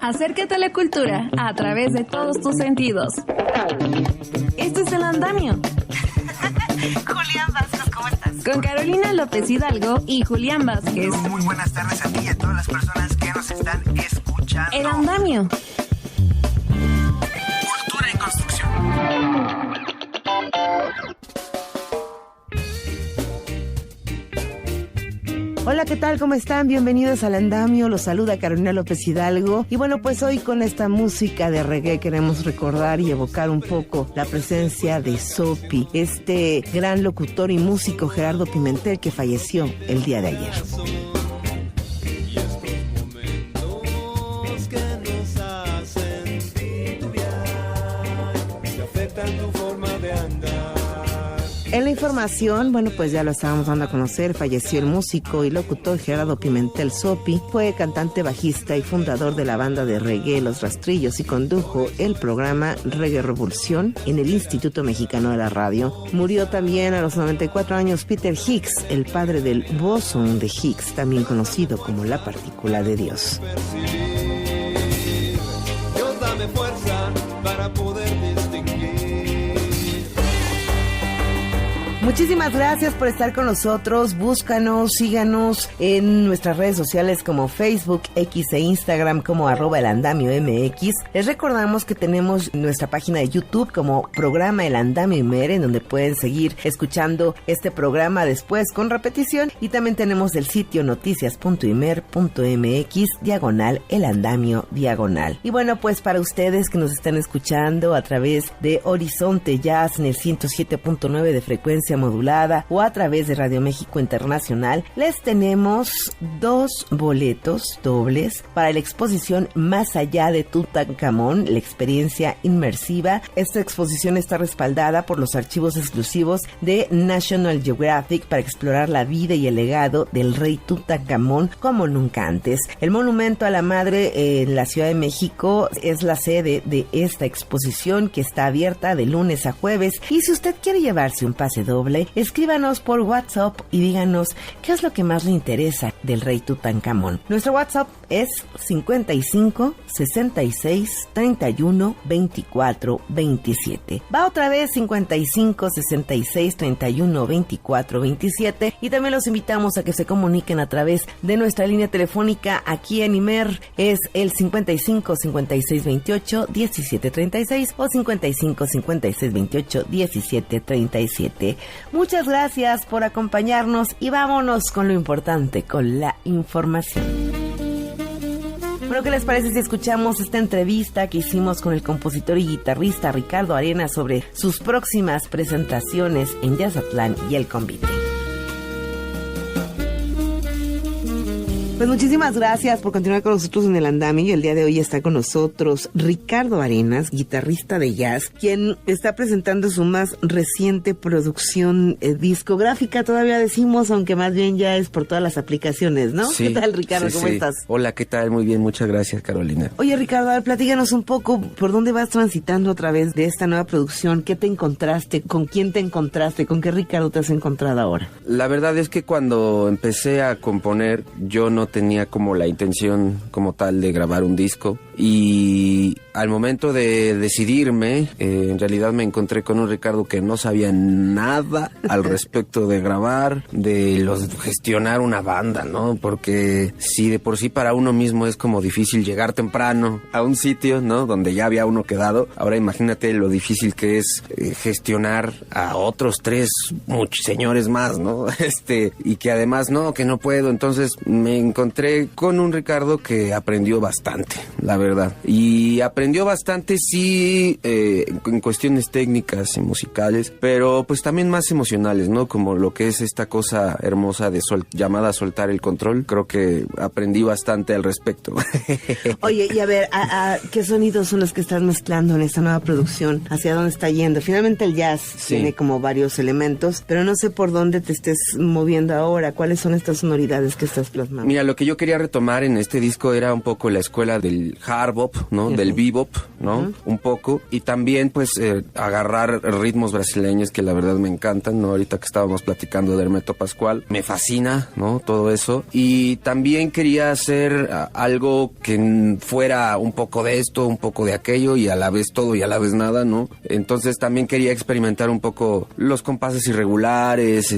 Acércate a la cultura a través de todos tus sentidos. Esto es El Andamio. Julián Vázquez, ¿cómo estás? Con Carolina López Hidalgo y Julián Vázquez. Muy buenas tardes a ti y a todas las personas que nos están escuchando. El Andamio. Cultura en construcción. Hola, ¿qué tal? ¿Cómo están? Bienvenidos al Andamio. Los saluda Carolina López Hidalgo. Y bueno, pues hoy con esta música de reggae queremos recordar y evocar un poco la presencia de Sopi, este gran locutor y músico Gerardo Pimentel que falleció el día de ayer. En la información, bueno, pues ya lo estábamos dando a conocer, falleció el músico y locutor Gerardo Pimentel Sopi, fue cantante, bajista y fundador de la banda de reggae Los Rastrillos y condujo el programa Reggae Revolución en el Instituto Mexicano de la Radio. Murió también a los 94 años Peter Higgs, el padre del bosón de Higgs, también conocido como la partícula de Dios. Dios, dame fuerza para poder distinguir. Muchísimas gracias por estar con nosotros. Búscanos, síganos en nuestras redes sociales como Facebook, X e Instagram como @elandamiomx. Les recordamos que tenemos nuestra página de YouTube como programa El Andamio Imer, en donde pueden seguir escuchando este programa después con repetición. Y también tenemos el sitio noticias.imer.mx/El Andamio /. Y bueno, pues para ustedes que nos están escuchando a través de Horizonte Jazz en el 107.9 de frecuencia modulada o a través de Radio México Internacional, les tenemos 2 boletos dobles para la exposición Más allá de Tutankamón, la experiencia inmersiva. Esta exposición está respaldada por los archivos exclusivos de National Geographic para explorar la vida y el legado del rey Tutankamón como nunca antes. El Monumento a la Madre en la Ciudad de México es la sede de esta exposición, que está abierta de lunes a jueves. Y si usted quiere llevarse un pase doble, escríbanos por WhatsApp y díganos qué es lo que más le interesa del rey Tutankamón. Nuestro WhatsApp es 55 66 31 24 27. Va otra vez 55 66 31 24 27. Y también los invitamos a que se comuniquen a través de nuestra línea telefónica aquí en Imer. Es el 55 56 28 17 36 o 55 56 28 17 37. Muchas gracias por acompañarnos y vámonos con lo importante, con la información. Bueno, ¿qué les parece si escuchamos esta entrevista que hicimos con el compositor y guitarrista Ricardo Arenas sobre sus próximas presentaciones en Jazzatlán y El Convite? Pues muchísimas gracias por continuar con nosotros en El Andamio. Y el día de hoy está con nosotros Ricardo Arenas, guitarrista de jazz, quien está presentando su más reciente producción discográfica, todavía decimos, aunque más bien ya es por todas las aplicaciones, ¿no? Sí, ¿qué tal, Ricardo? Sí, ¿Cómo estás? Hola, ¿qué tal? Muy bien, muchas gracias, Carolina. Oye, Ricardo, a ver, platícanos un poco por dónde vas transitando a través de esta nueva producción. ¿Qué te encontraste? ¿Con quién te encontraste? ¿Con qué Ricardo te has encontrado ahora? La verdad es que cuando empecé a componer, yo no tenía como la intención como tal de grabar un disco, y al momento de decidirme, en realidad me encontré con un Ricardo que no sabía nada al respecto de grabar, de gestionar una banda, ¿no? Porque si de por sí para uno mismo es como difícil llegar temprano a un sitio, ¿no? Donde ya había uno quedado, ahora imagínate lo difícil que es gestionar a otros 3 señores más, ¿no? Y que además que no puedo. Entonces me encontré con un Ricardo que aprendió bastante, la verdad. Y aprendió bastante, sí, en cuestiones técnicas y musicales, pero pues también más emocionales, ¿no? Como lo que es esta cosa hermosa de llamada soltar el control. Creo que aprendí bastante al respecto. Oye, y a ver, ¿qué sonidos son los que estás mezclando en esta nueva producción? ¿Hacia dónde está yendo? Finalmente el jazz tiene como varios elementos, pero no sé por dónde te estés moviendo ahora. ¿Cuáles son estas sonoridades que estás plasmando? Mira, lo que yo quería retomar en este disco era un poco la escuela del hard bop, ¿no? Del bebop, ¿no? Un poco. Y también, pues, agarrar ritmos brasileños que la verdad me encantan, ¿no? Ahorita que estábamos platicando de Hermeto Pascual, me fascina, ¿no? Todo eso. Y también quería hacer algo que fuera un poco de esto, un poco de aquello, y a la vez todo y a la vez nada, ¿no? Entonces también quería experimentar un poco los compases irregulares,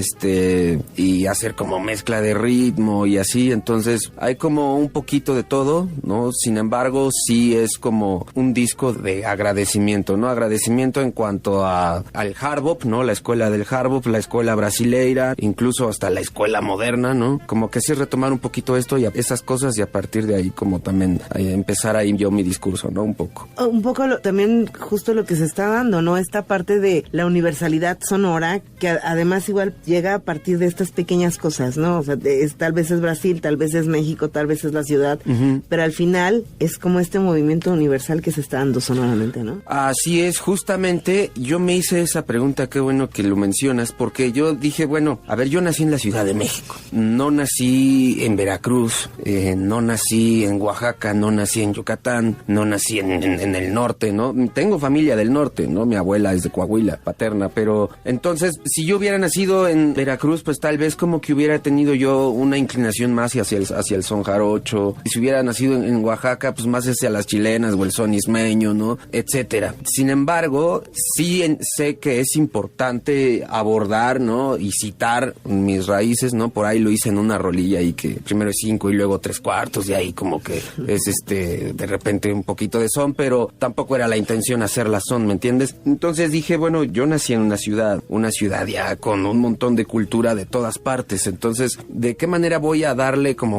y hacer como mezcla de ritmo y así. Entonces hay como un poquito de todo, ¿no? Sin embargo, sí es como un disco de agradecimiento, ¿no? Agradecimiento en cuanto al hard bop, ¿no? La escuela del hard bop, la escuela brasileira, incluso hasta la escuela moderna, ¿no? Como que sí retomar un poquito esto y esas cosas, y a partir de ahí como también empezar ahí yo mi discurso, ¿no? Un poco. Un poco también justo lo que se está dando, ¿no? Esta parte de la universalidad sonora, que además igual llega a partir de estas pequeñas cosas, ¿no? O sea, tal vez es Brasil, tal vez es México, tal vez es la ciudad, pero al final es como este movimiento universal que se está dando sonoramente, ¿no? Así es, justamente yo me hice esa pregunta, qué bueno que lo mencionas, porque yo dije, bueno, a ver, yo nací en la Ciudad de México, no nací en Veracruz, no nací en Oaxaca, no nací en Yucatán, no nací en el norte, ¿no? Tengo familia del norte, ¿no? Mi abuela es de Coahuila, paterna, pero entonces, si yo hubiera nacido en Veracruz, pues tal vez como que hubiera tenido yo una inclinación más hacia el son jarocho, y si hubiera nacido en Oaxaca, pues más hacia las chilenas o el son ismeño, ¿no? Etcétera. Sin embargo, sí sé que es importante abordar, ¿no? Y citar mis raíces, ¿no? Por ahí lo hice en una rolilla y que primero es 5 y luego 3/4, y ahí como que es de repente un poquito de son, pero tampoco era la intención hacerla son, ¿me entiendes? Entonces dije, bueno, yo nací en una ciudad ya con un montón de cultura de todas partes, entonces, ¿de qué manera voy a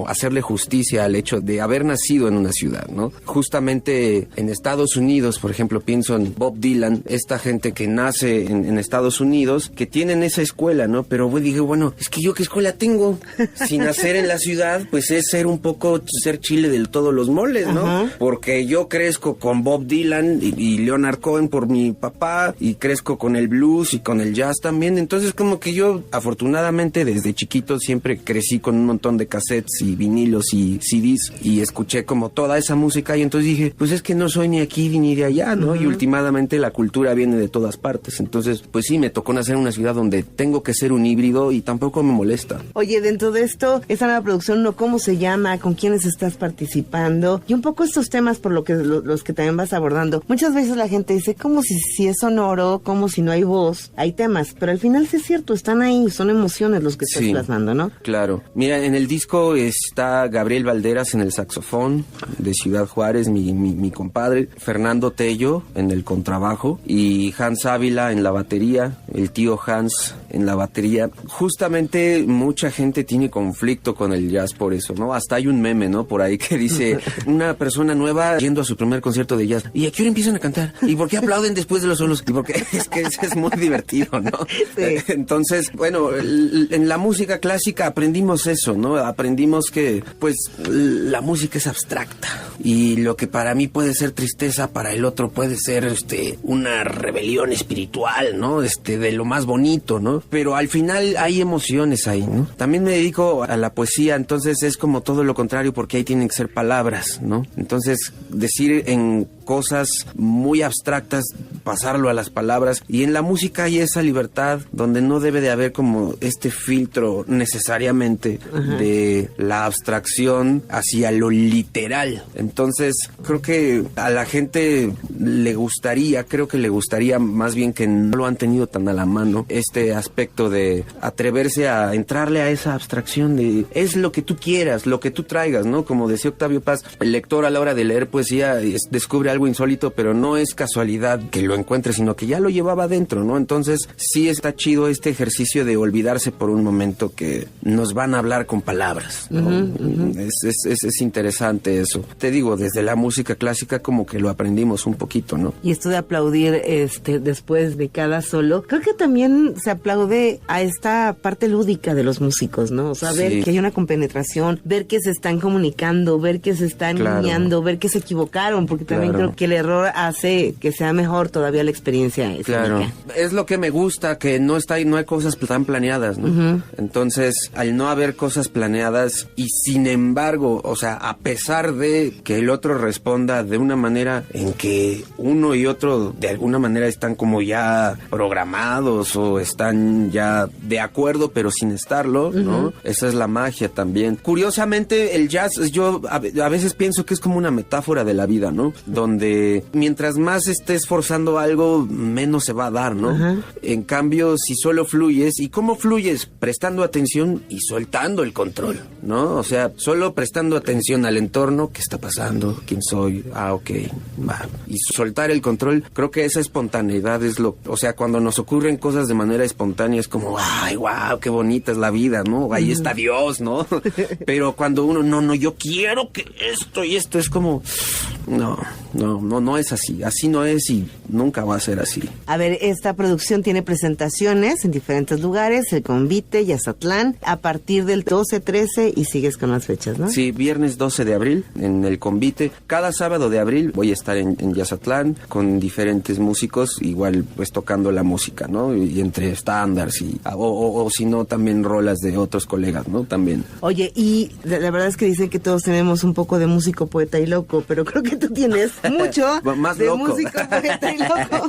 hacerle justicia al hecho de haber nacido en una ciudad, ¿no? Justamente en Estados Unidos, por ejemplo, pienso en Bob Dylan, esta gente que nace en Estados Unidos, que tienen esa escuela, ¿no? Pero dije, bueno, es que yo qué escuela tengo, si nacer en la ciudad, pues es ser chile de todos los moles, ¿no? Porque yo crezco con Bob Dylan y Leonard Cohen por mi papá, y crezco con el blues y con el jazz también, entonces como que yo afortunadamente desde chiquito siempre crecí con un montón de cassettes y vinilos y CDs, y escuché como toda esa música, y entonces dije, pues es que no soy ni aquí ni de allá, ¿no? Y últimamente la cultura viene de todas partes, entonces pues sí, me tocó nacer en una ciudad donde tengo que ser un híbrido y tampoco me molesta. Oye, dentro de esto, esa nueva producción, ¿no? ¿Cómo se llama? ¿Con quiénes estás participando? Y un poco estos temas por lo que los que también vas abordando. Muchas veces la gente dice, como si es sonoro, como si no hay voz, hay temas, pero al final sí es cierto, están ahí, son emociones los que estás plasmando, ¿no? Claro. Mira, en el disco está Gabriel Valderas en el saxofón de Ciudad Juárez, mi compadre, Fernando Tello en el contrabajo y Hans Ávila en la batería, el tío Hans en la batería. Justamente mucha gente tiene conflicto con el jazz por eso, ¿no? Hasta hay un meme, ¿no? Por ahí que dice una persona nueva yendo a su primer concierto de jazz. ¿Y a qué hora empiezan a cantar? ¿Y por qué aplauden después de los solos? Y porque es que es muy divertido, ¿no? Sí. Entonces, bueno, en la música clásica aprendimos eso, ¿no? Aprendimos que, pues, la música es abstracta. Y lo que para mí puede ser tristeza, para el otro puede ser, una rebelión espiritual, ¿no? De lo más bonito, ¿no? Pero al final hay emociones ahí, ¿no? También me dedico a la poesía, entonces es como todo lo contrario, porque ahí tienen que ser palabras, ¿no? Entonces, decir en cosas muy abstractas, pasarlo a las palabras, y en la música hay esa libertad donde no debe de haber como este filtro necesariamente de la abstracción hacia lo literal. Entonces, creo que a la gente creo que le gustaría más bien, que no lo han tenido tan a la mano, este aspecto de atreverse a entrarle a esa abstracción de es lo que tú quieras, lo que tú traigas, ¿no? Como decía Octavio Paz, el lector a la hora de leer poesía descubre algo insólito, pero no es casualidad que lo encuentre, sino que ya lo llevaba dentro, ¿no? Entonces, sí está chido este ejercicio de olvidarse por un momento que nos van a hablar con palabras, ¿no? Es interesante eso. Te digo, desde la música clásica como que lo aprendimos un poquito, ¿no? Y esto de aplaudir después de cada solo, creo creo que también se aplaude a esta parte lúdica de los músicos, ¿no? O sea, ver que hay una compenetración, ver que se están comunicando, ver que se están guiando, ver que se equivocaron, porque también creo que el error hace que sea mejor todavía la experiencia escénica. Claro, es lo que me gusta, que no hay cosas tan planeadas, ¿no? Entonces, al no haber cosas planeadas y sin embargo, o sea, a pesar de que el otro responda de una manera en que uno y otro de alguna manera están como ya programados o están ya de acuerdo pero sin estarlo, ¿no? Esa es la magia también. Curiosamente, el jazz, yo a veces pienso que es como una metáfora de la vida, ¿no? Donde mientras más estés forzando algo, menos se va a dar, ¿no? En cambio, si solo fluyes, ¿y cómo fluyes? Prestando atención y soltando el control, ¿no? O sea, solo prestando atención al entorno, ¿qué está pasando? ¿Quién soy? Ah, ok, va. Y soltar el control, creo que esa espontaneidad es o sea, cuando nos ocurren cosas de manera espontánea es como, ay, wow, qué bonita es la vida, ¿no? Ahí está Dios, ¿no? Pero cuando uno, no, yo quiero que esto y esto, es como, no es así, así no es y nunca va a ser así. A ver, esta producción tiene presentaciones en diferentes lugares, el Convite, Yazatlán, a partir del 12, 13 y sigues con las fechas, ¿no? Sí, viernes 12 de abril en el Convite. Cada sábado de abril voy a estar en Yazatlán con diferentes músicos, igual pues tocando la música, ¿no? Y entre estándares o si no también rolas de otros colegas, ¿no? También. Oye, y la verdad es que dicen que todos tenemos un poco de músico, poeta y loco, pero creo que tú tienes mucho más de loco. músico, poeta y loco.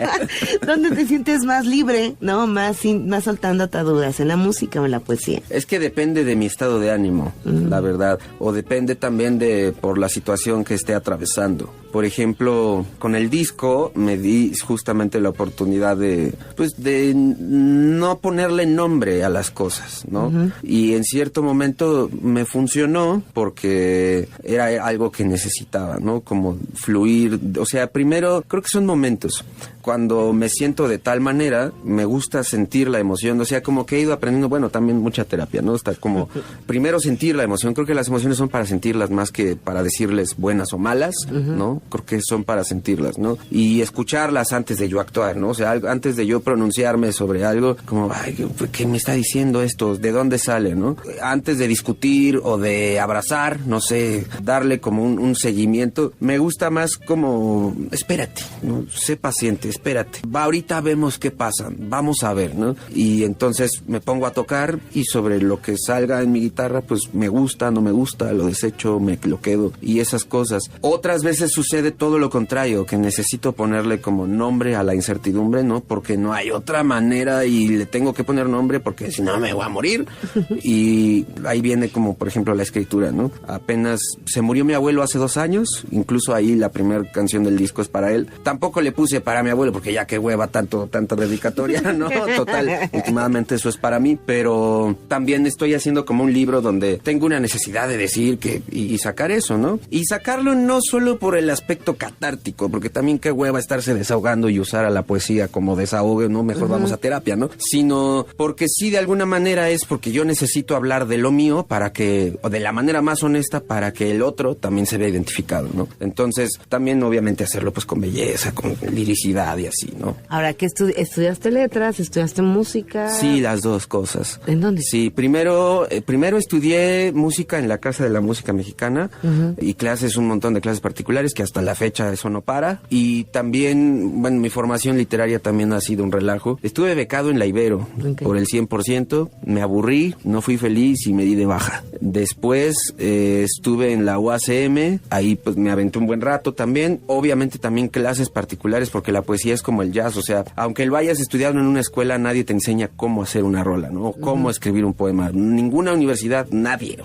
¿Dónde te sientes más libre, no? Más soltando ataduras, ¿en la música o en la poesía? Es que depende de mi estado de ánimo, la verdad. O depende también por la situación que esté atravesando. Por ejemplo, con el disco me di justamente la oportunidad de no ponerle nombre a las cosas, ¿no? Y en cierto momento me funcionó porque era algo que necesitaba, ¿no? Como fluir. O sea, primero, creo que son momentos. Cuando me siento de tal manera, me gusta sentir la emoción. O sea, como que he ido aprendiendo, bueno, también mucha terapia, ¿no? Está como, primero sentir la emoción. Creo que las emociones son para sentirlas más que para decirles buenas o malas, ¿no? Creo que son para sentirlas, ¿no? Y escucharlas antes de yo actuar, ¿no? O sea, antes de yo pronunciarme sobre algo, como, ay, ¿qué me está diciendo esto? ¿De dónde sale, no? Antes de discutir o de abrazar, no sé, darle como un seguimiento, me gusta más como, espérate, ¿no? Sé paciente, espérate. Ahorita vemos qué pasa, vamos a ver, ¿no? Y entonces me pongo a tocar y sobre lo que salga en mi guitarra, pues me gusta, no me gusta, lo desecho, lo quedo y esas cosas. Otras veces sucede todo lo contrario, que necesito ponerle como nombre a la incertidumbre, ¿no? Porque no hay otra manera y le tengo que poner nombre porque si no me voy a morir. Y ahí viene como, por ejemplo, la escritura, ¿no? Apenas se murió mi abuelo hace 2 años, incluso ahí la primera canción del disco es para él. Tampoco le puse para mi abuelo porque ya que hueva tanta dedicatoria, ¿no? Total, últimamente eso es para mí, pero también estoy haciendo como un libro donde tengo una necesidad de decir y sacar eso, ¿no? Y sacarlo no solo por el aspecto catártico, porque también qué hueva estarse desahogando y usar a la poesía como desahogue, ¿no? Mejor vamos a terapia, ¿no? Sino porque sí, de alguna manera es porque yo necesito hablar de lo mío o de la manera más honesta para que el otro también se vea identificado, ¿no? Entonces, también obviamente hacerlo pues con belleza, con liricidad y así, ¿no? Ahora, ¿qué estudiaste letras? ¿Estudiaste música? Sí, las dos cosas. ¿En dónde? Sí, primero estudié música en la Casa de la Música Mexicana y un montón de clases particulares que hasta la fecha eso no para. Y también, bueno, mi formación literaria también ha sido un relajo. Estuve becado en la Ibero por el 100%, me aburrí, no fui feliz y me di de baja. Después estuve en la UACM, ahí pues me aventé un buen rato también. Obviamente también clases particulares porque la poesía es como el jazz, o sea, aunque lo hayas estudiado en una escuela, nadie te enseña cómo hacer una rola, ¿no? Cómo escribir un poema. Ninguna universidad, nadie.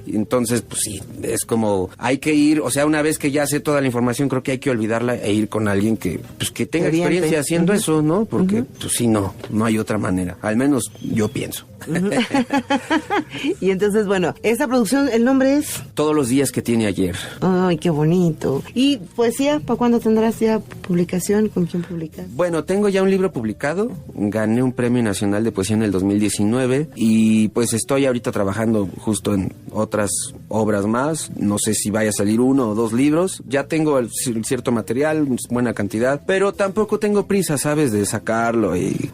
Entonces, pues sí, es como, hay que ir, o sea, una vez que ya sé toda la información, creo que hay que olvidarla e ir con alguien que tenga experiencia haciendo eso, ¿no? Porque, pues sí, no hay otra manera. Al menos yo pienso. Y entonces, bueno, esta producción, el nombre es Todos los días que tiene ayer. Ay, qué bonito. ¿Y poesía? ¿Para cuándo tendrás ya publicación? ¿Con quién publicas? Bueno, tengo ya un libro publicado. Gané un Premio Nacional de Poesía en el 2019 y pues estoy ahorita trabajando justo en otras obras más, no sé si vaya a salir 1 o 2 libros, ya tengo cierto material, buena cantidad, pero tampoco tengo prisa, ¿sabes? De sacarlo y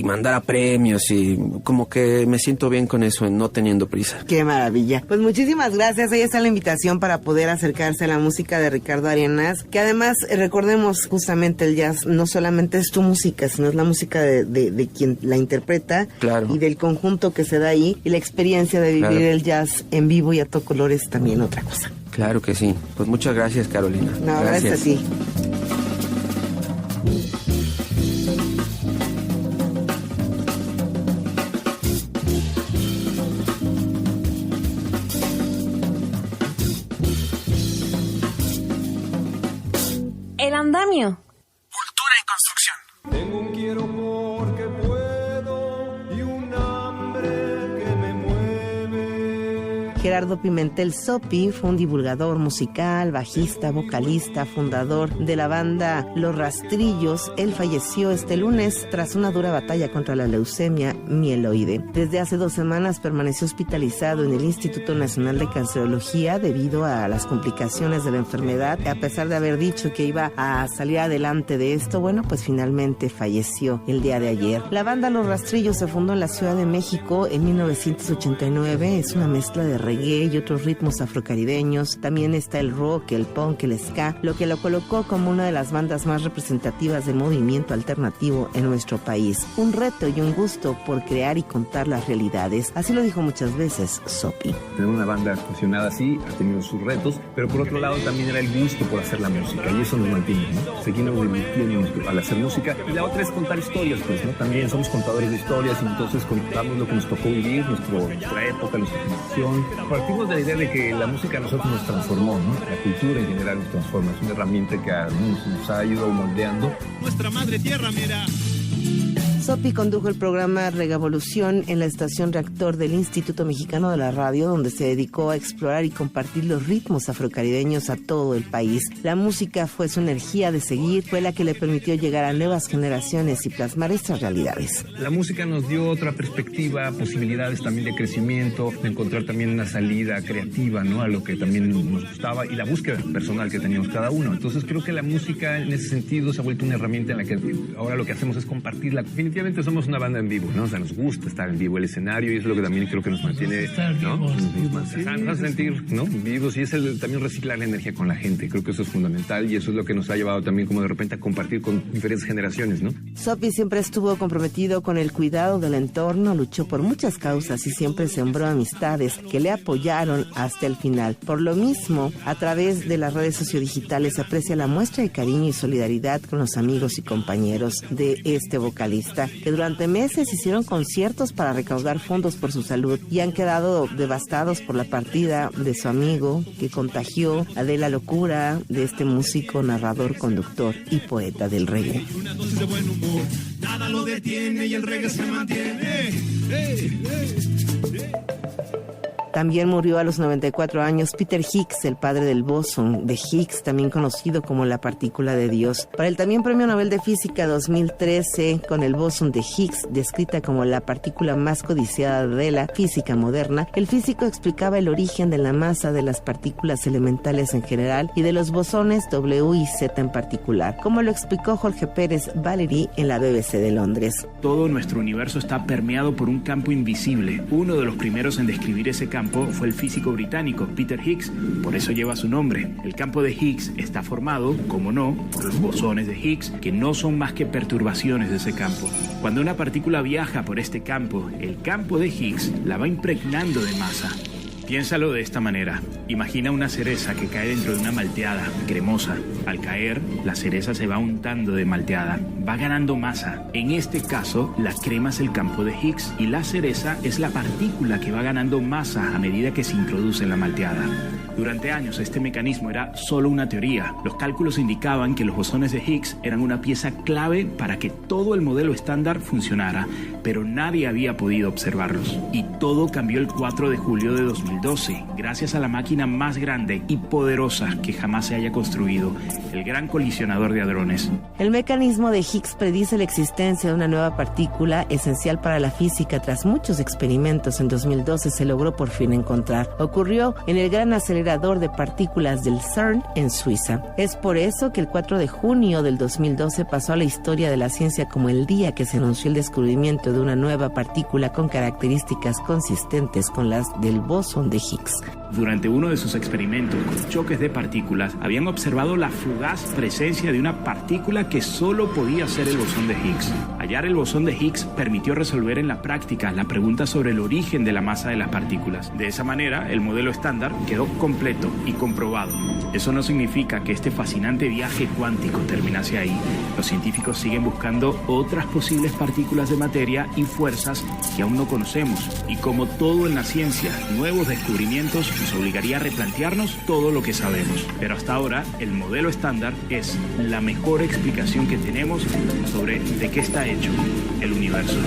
mandar a premios, y como que me siento bien con eso, en no teniendo prisa. Qué maravilla. Pues muchísimas gracias. Ahí está la invitación para poder acercarse a la música de Ricardo Arenas, que además, recordemos, justamente el jazz no solamente es tu música, sino es la música de quien la interpreta, claro, y del conjunto que se da ahí, y la experiencia de vivir, claro, el jazz en vivo y a todo color es también otra cosa. Claro que sí. Pues muchas gracias, Carolina. No, gracias a ti. El andamio. Cultura en construcción. Tengo un quiero porque puedo y un hambre que me mueve. Gerardo Pimentel Sopi fue un divulgador musical, bajista, vocalista, fundador de la banda Los Rastrillos. Él falleció este lunes tras una dura batalla contra la leucemia mieloide. Desde hace 2 semanas permaneció hospitalizado en el Instituto Nacional de Cancerología debido a las complicaciones de la enfermedad. A pesar de haber dicho que iba a salir adelante de esto, bueno, pues finalmente falleció el día de ayer. La banda Los Rastrillos se fundó en la Ciudad de México en 1989. Es una mezcla de reggae y otros ritmos afrocaribeños. También está el rock, el punk, el ska, lo que lo colocó como una de las bandas más representativas del movimiento alternativo en nuestro país. Un reto y un gusto por crear y contar las realidades. Así lo dijo muchas veces Sopi. Tener una banda fusionada así ha tenido sus retos, pero por otro lado también era el gusto por hacer la música, y eso nos mantiene, ¿no? Seguimos divirtiéndonos al hacer música. Y la otra es contar historias, pues, ¿no? También somos contadores de historias, y entonces contamos lo que nos tocó vivir, nuestra época, nuestra generación. Partimos de la idea de que la música a nosotros nos transformó, ¿no? La cultura en general nos transforma. Es una herramienta que a algunos nos ha ido moldeando. Nuestra madre tierra, mira. Sopi condujo el programa Regavolución en la estación Reactor del Instituto Mexicano de la Radio, donde se dedicó a explorar y compartir los ritmos afrocaribeños a todo el país. La música fue su energía de seguir, fue la que le permitió llegar a nuevas generaciones y plasmar estas realidades. La música nos dio otra perspectiva, posibilidades también de crecimiento, de encontrar también una salida creativa, ¿no? A lo que también nos gustaba, y la búsqueda personal que teníamos cada uno. Entonces creo que la música en ese sentido se ha vuelto una herramienta en la que ahora lo que hacemos es compartirla. Definitivamente somos una banda en vivo, ¿no? O sea, nos gusta estar en vivo, el escenario, y es lo que también creo que nos mantiene, ¿no? Nos hace sentir, ¿no? Vivos, y es también reciclar la energía con la gente. Creo que eso es fundamental, y eso es lo que nos ha llevado también como de repente a compartir con diferentes generaciones, ¿no? Sopi siempre estuvo comprometido con el cuidado del entorno, luchó por muchas causas y siempre sembró amistades que le apoyaron hasta el final. Por lo mismo, a través de las redes sociodigitales se aprecia la muestra de cariño y solidaridad con los amigos y compañeros de este vocalista, que durante meses hicieron conciertos para recaudar fondos por su salud y han quedado devastados por la partida de su amigo, que contagió de la locura de este músico, narrador, conductor y poeta del reggae. Una dosis de buen humor, nada lo detiene y el reggae se mantiene. También murió a los 94 años Peter Higgs, el padre del bosón de Higgs, también conocido como la partícula de Dios. Para el también Premio Nobel de Física 2013, con el bosón de Higgs, descrita como la partícula más codiciada de la física moderna, el físico explicaba el origen de la masa de las partículas elementales en general y de los bosones W y Z en particular, como lo explicó Jorge Pérez Valery en la BBC de Londres. Todo nuestro universo está permeado por un campo invisible. Uno de los primeros en describir ese campo fue el físico británico Peter Higgs, por eso lleva su nombre. El campo de Higgs está formado, como no, por los bosones de Higgs, que no son más que perturbaciones de ese campo. Cuando una partícula viaja por este campo, el campo de Higgs la va impregnando de masa. Piénsalo de esta manera. Imagina una cereza que cae dentro de una malteada cremosa. Al caer, la cereza se va untando de malteada, va ganando masa. En este caso, la crema es el campo de Higgs y la cereza es la partícula que va ganando masa a medida que se introduce en la malteada. Durante años este mecanismo era solo una teoría. Los cálculos indicaban que los bosones de Higgs eran una pieza clave para que todo el modelo estándar funcionara, pero nadie había podido observarlos. Y todo cambió el 4 de julio de 2000. 2012, gracias a la máquina más grande y poderosa que jamás se haya construido, el Gran Colisionador de Hadrones. El mecanismo de Higgs predice la existencia de una nueva partícula esencial para la física. Tras muchos experimentos, en 2012 se logró por fin encontrar. Ocurrió en el gran acelerador de partículas del CERN en Suiza. Es por eso que el 4 de junio del 2012 pasó a la historia de la ciencia como el día que se anunció el descubrimiento de una nueva partícula con características consistentes con las del bosón de Higgs. Durante uno de sus experimentos con choques de partículas, habían observado la fugaz presencia de una partícula que solo podía ser el bosón de Higgs. Hallar el bosón de Higgs permitió resolver en la práctica la pregunta sobre el origen de la masa de las partículas. De esa manera, el modelo estándar quedó completo y comprobado. Eso no significa que este fascinante viaje cuántico terminase ahí. Los científicos siguen buscando otras posibles partículas de materia y fuerzas que aún no conocemos. Y como todo en la ciencia, nuevos descubrimientos nos obligaría a replantearnos todo lo que sabemos. Pero hasta ahora, el modelo estándar es la mejor explicación que tenemos sobre de qué está hecho el universo.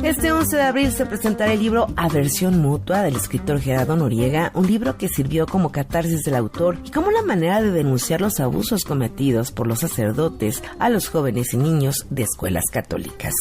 Este 11 de abril se presentará el libro Aversión Mutua del escritor Gerardo Noriega, un libro que sirvió como catarsis del autor y como la manera de denunciar los abusos cometidos por los sacerdotes a los jóvenes y niños de escuelas católicas.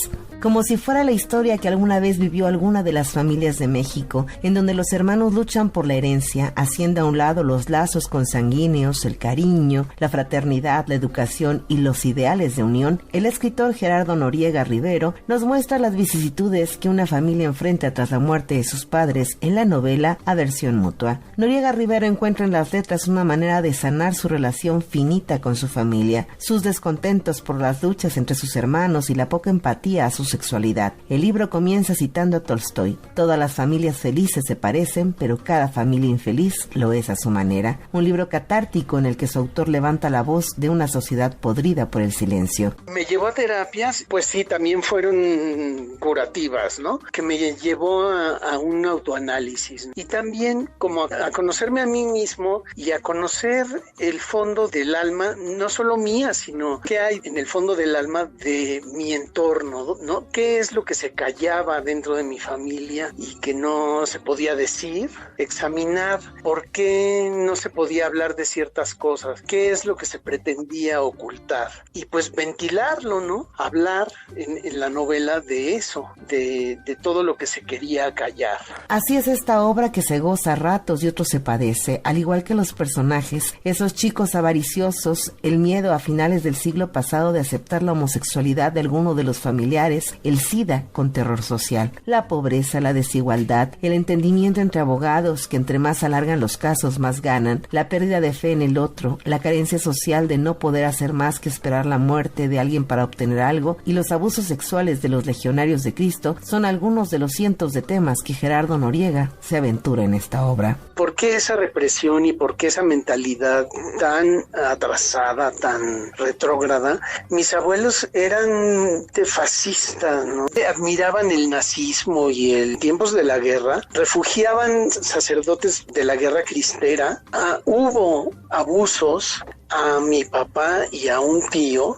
Como si fuera la historia que alguna vez vivió alguna de las familias de México, en donde los hermanos luchan por la herencia, haciendo a un lado los lazos consanguíneos, el cariño, la fraternidad, la educación y los ideales de unión, el escritor Gerardo Noriega Rivero nos muestra las vicisitudes que una familia enfrenta tras la muerte de sus padres en la novela Aversión Mutua. Noriega Rivero encuentra en las letras una manera de sanar su relación finita con su familia, sus descontentos por las luchas entre sus hermanos y la poca empatía a sus sexualidad. El libro comienza citando a Tolstoy: todas las familias felices se parecen, pero cada familia infeliz lo es a su manera. Un libro catártico en el que su autor levanta la voz de una sociedad podrida por el silencio. Me llevó a terapias, pues sí, también fueron curativas, ¿no? Que me llevó a un autoanálisis y también como a conocerme a mí mismo y a conocer el fondo del alma, no solo mía, sino qué hay en el fondo del alma de mi entorno, ¿no? ¿Qué es lo que se callaba dentro de mi familia y que no se podía decir? Examinar por qué no se podía hablar de ciertas cosas, qué es lo que se pretendía ocultar y pues ventilarlo, ¿no? Hablar en la novela de eso, de todo lo que se quería callar. Así es esta obra, que se goza a ratos y otros se padece, al igual que los personajes, esos chicos avariciosos, el miedo a finales del siglo pasado de aceptar la homosexualidad de alguno de los familiares, el SIDA con terror social, la pobreza, la desigualdad, el entendimiento entre abogados que entre más alargan los casos más ganan, la pérdida de fe en el otro, la carencia social de no poder hacer más que esperar la muerte de alguien para obtener algo y los abusos sexuales de los legionarios de Cristo son algunos de los cientos de temas que Gerardo Noriega se aventura en esta obra. ¿Por qué esa represión y por qué esa mentalidad tan atrasada, tan retrógrada? Mis abuelos eran fascistas, ¿no? Admiraban el nazismo y en tiempos de la guerra refugiaban sacerdotes de la guerra cristera. Hubo abusos a mi papá y a un tío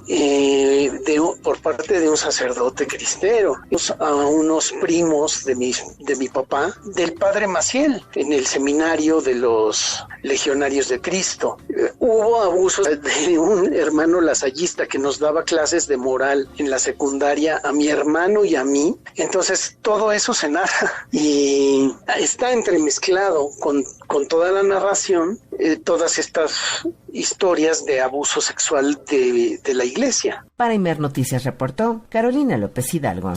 por parte de un sacerdote cristero, a unos primos de mi papá, del padre Maciel, en el seminario de los legionarios de Cristo. Hubo abusos de un hermano lasallista que nos daba clases de moral en la secundaria a mi hermano y a mí. Entonces todo eso se narra y está entremezclado con toda la narración, todas estas historias de abuso sexual de la iglesia. Para Imer Noticias reportó Carolina López Hidalgo.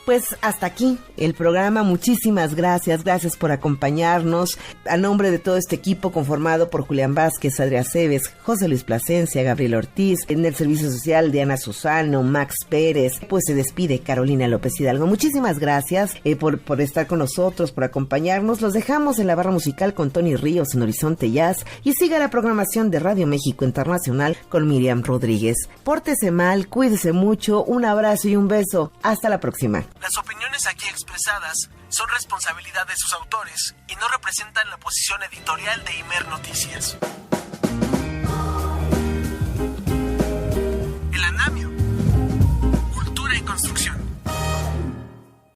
Pues hasta aquí el programa. Muchísimas gracias por acompañarnos. A nombre de todo este equipo conformado por Julián Vázquez, Adrián Cebes, José Luis Plasencia, Gabriel Ortiz, en el Servicio Social Diana Susano, Max Pérez, pues se despide Carolina López Hidalgo. Muchísimas gracias por estar con nosotros, por acompañarnos. Los dejamos en la barra musical con Tony Ríos en Horizonte Jazz y siga la programación de Radio México Internacional con Miriam Rodríguez. Pórtese mal, cuídese mucho, un abrazo y un beso. Hasta la próxima. Las opiniones aquí expresadas son responsabilidad de sus autores y no representan la posición editorial de Imer Noticias.